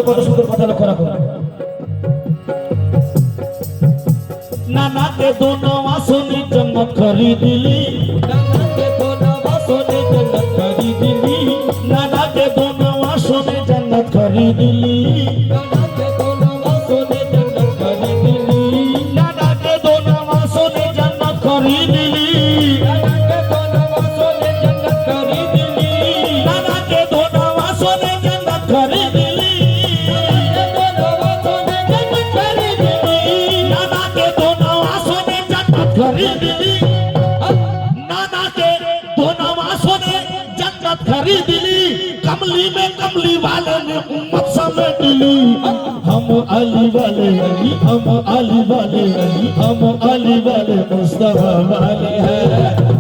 কত সুন্দর কথা লক্ষ্য রাখুন। नाना के दोनों आसोनी जन्नत खरीदली, नाना के दोनों आसोनी जन्नत खरीदली, नाना के दोनों आसोनी जन्नत खरीदली, नाना के दोनों आसोनी जन्नत खरीदली, नाना के दोनों आसोनी जन्नत खरीदली, नाना के दोनों आसोनी जन्नत खरीदली, नाना के दोनों आसोनी जन्नत खरीदली। नाना के दोनों आसों ने जन्नत खरीदली, कमली में कमली वाले ने उम्मत समेट ली। हम अली वाले अली, हम अली वाले अली, हम अली वाले मुस्तफा वाले हैं।